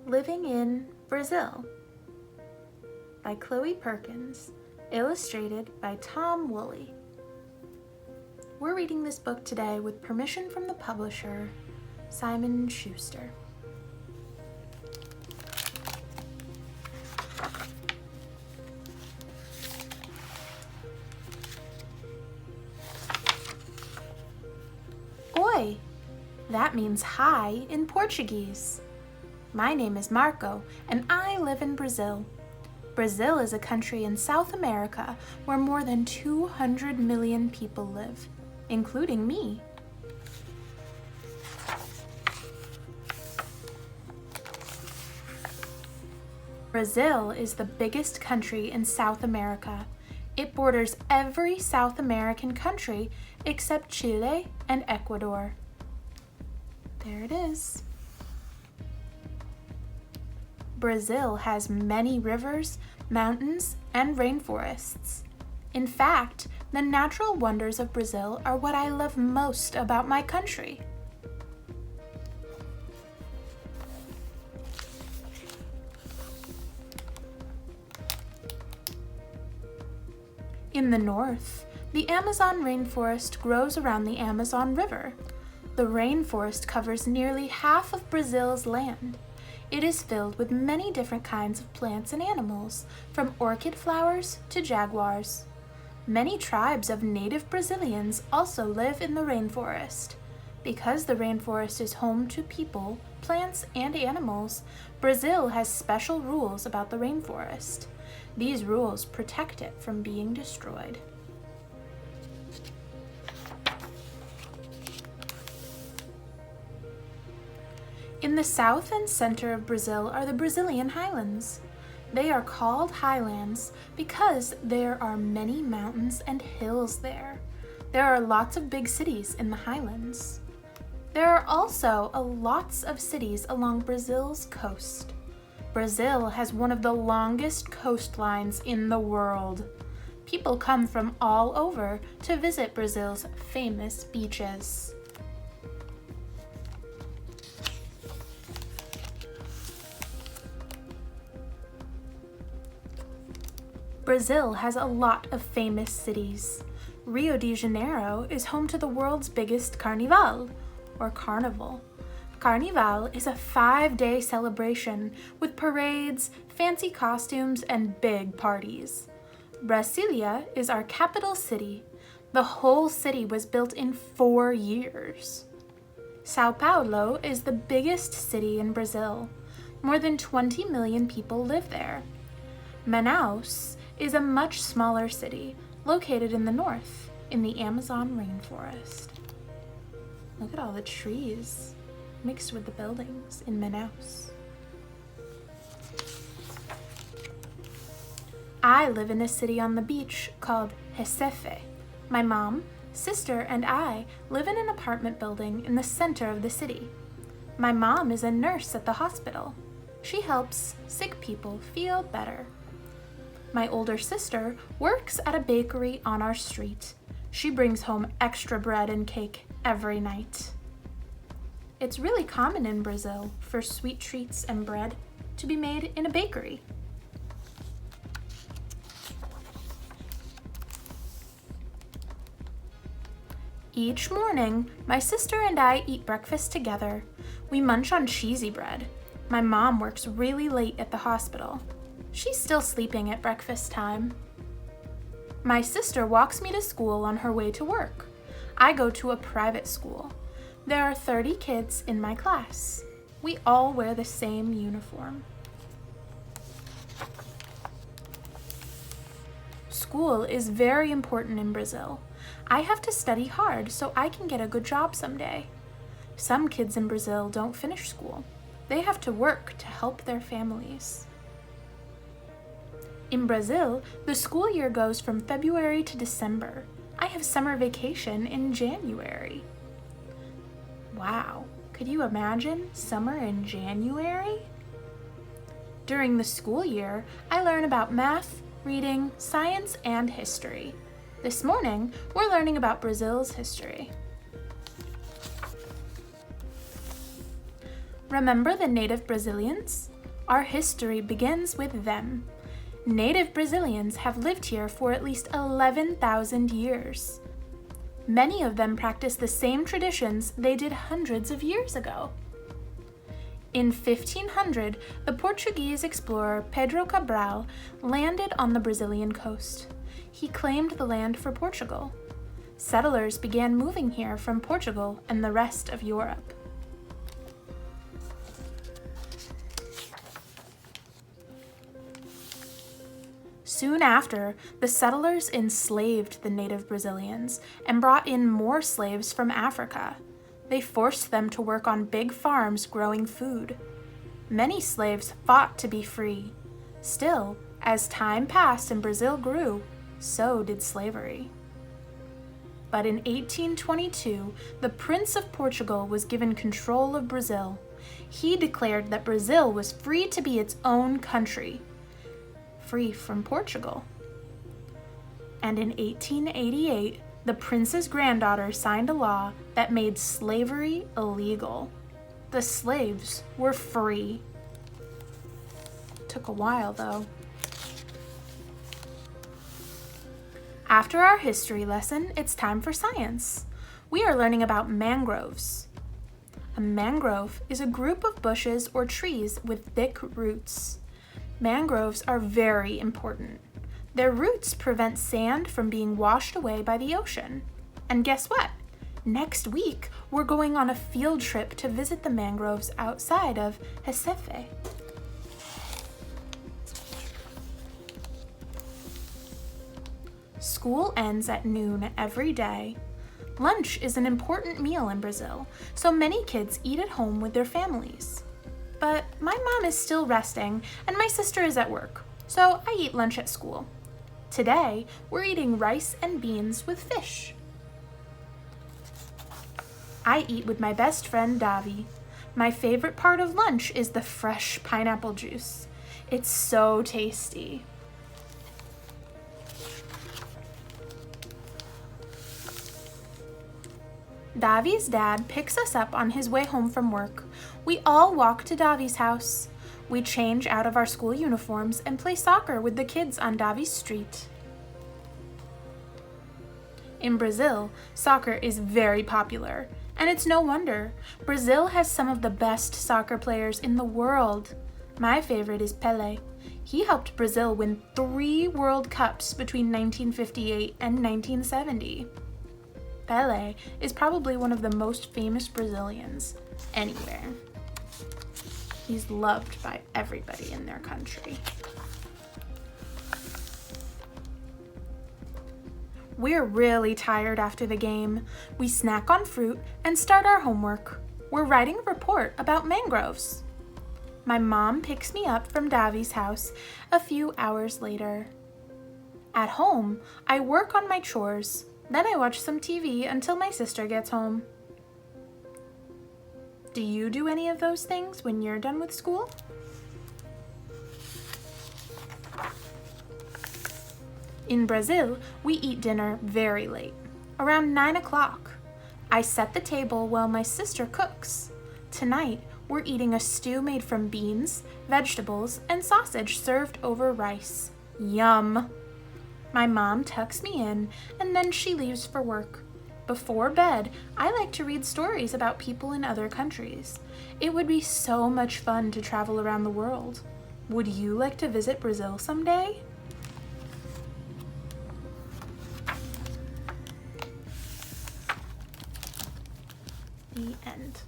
Living in Brazil by Chloe Perkins, illustrated by Tom Woolley. We're reading this book today with permission from the publisher, Simon Schuster. Oi! That means hi in Portuguese. My name is Marco, and I live in Brazil. Brazil is a country in South America where more than 200 million people live, including me. Brazil is the biggest country in South America. It borders every South American country except Chile and Ecuador. There it is. Brazil has many rivers, mountains, and rainforests. In fact, the natural wonders of Brazil are what I love most about my country. In the north, the Amazon rainforest grows around the Amazon River. The rainforest covers nearly half of Brazil's land. It is filled with many different kinds of plants and animals, from orchid flowers to jaguars. Many tribes of native Brazilians also live in the rainforest. Because the rainforest is home to people, plants, and animals, Brazil has special rules about the rainforest. These rules protect it from being destroyed. In the south and center of Brazil are the Brazilian Highlands. They are called Highlands because there are many mountains and hills there. There are lots of big cities in the Highlands. There are also lots of cities along Brazil's coast. Brazil has one of the longest coastlines in the world. People come from all over to visit Brazil's famous beaches. Brazil has a lot of famous cities. Rio de Janeiro is home to the world's biggest carnival, or carnival. Carnival is a 5-day celebration with parades, fancy costumes, and big parties. Brasilia is our capital city. The whole city was built in 4 years. Sao Paulo is the biggest city in Brazil. More than 20 million people live there. Manaus is a much smaller city located in the north in the Amazon rainforest. Look at all the trees mixed with the buildings in Manaus. I live in a city on the beach called Recife. My mom, sister, and I live in an apartment building in the center of the city. My mom is a nurse at the hospital. She helps sick people feel better. My older sister works at a bakery on our street. She brings home extra bread and cake every night. It's really common in Brazil for sweet treats and bread to be made in a bakery. Each morning, my sister and I eat breakfast together. We munch on cheesy bread. My mom works really late at the hospital. She's still sleeping at breakfast time. My sister walks me to school on her way to work. I go to a private school. There are 30 kids in my class. We all wear the same uniform. School is very important in Brazil. I have to study hard so I can get a good job someday. Some kids in Brazil don't finish school. They have to work to help their families. In Brazil, the school year goes from February to December. I have summer vacation in January. Wow, could you imagine summer in January? During the school year, I learn about math, reading, science, and history. This morning, we're learning about Brazil's history. Remember the native Brazilians? Our history begins with them. Native Brazilians have lived here for at least 11,000 years. Many of them practice the same traditions they did hundreds of years ago. In 1500, the Portuguese explorer Pedro Cabral landed on the Brazilian coast. He claimed the land for Portugal. Settlers began moving here from Portugal and the rest of Europe. Soon after, the settlers enslaved the native Brazilians and brought in more slaves from Africa. They forced them to work on big farms growing food. Many slaves fought to be free. Still, as time passed and Brazil grew, so did slavery. But in 1822, the Prince of Portugal was given control of Brazil. He declared that Brazil was free to be its own country, free from Portugal. And in 1888, the prince's granddaughter signed a law that made slavery illegal. The slaves were free. Took a while, though. After our history lesson, it's time for science. We are learning about mangroves. A mangrove is a group of bushes or trees with thick roots. Mangroves are very important. Their roots prevent sand from being washed away by the ocean. And guess what? Next week, we're going on a field trip to visit the mangroves outside of Recife. School ends at noon every day. Lunch is an important meal in Brazil, so many kids eat at home with their families. But my mom is still resting and my sister is at work, so I eat lunch at school. Today, we're eating rice and beans with fish. I eat with my best friend Davi. My favorite part of lunch is the fresh pineapple juice. It's so tasty. Davi's dad picks us up on his way home from work. We all walk to Davi's house. We change out of our school uniforms and play soccer with the kids on Davi's street. In Brazil, soccer is very popular, and it's no wonder. Brazil has some of the best soccer players in the world. My favorite is Pelé. He helped Brazil win 3 World Cups between 1958 and 1970. Pelé is probably one of the most famous Brazilians anywhere. He's loved by everybody in their country. We're really tired after the game. We snack on fruit and start our homework. We're writing a report about mangroves. My mom picks me up from Davi's house a few hours later. At home, I work on my chores. Then I watch some TV until my sister gets home. Do you do any of those things when you're done with school? In Brazil, we eat dinner very late, around 9 o'clock. I set the table while my sister cooks. Tonight, we're eating a stew made from beans, vegetables, and sausage served over rice. Yum! My mom tucks me in, and then she leaves for work. Before bed, I like to read stories about people in other countries. It would be so much fun to travel around the world. Would you like to visit Brazil someday? The end.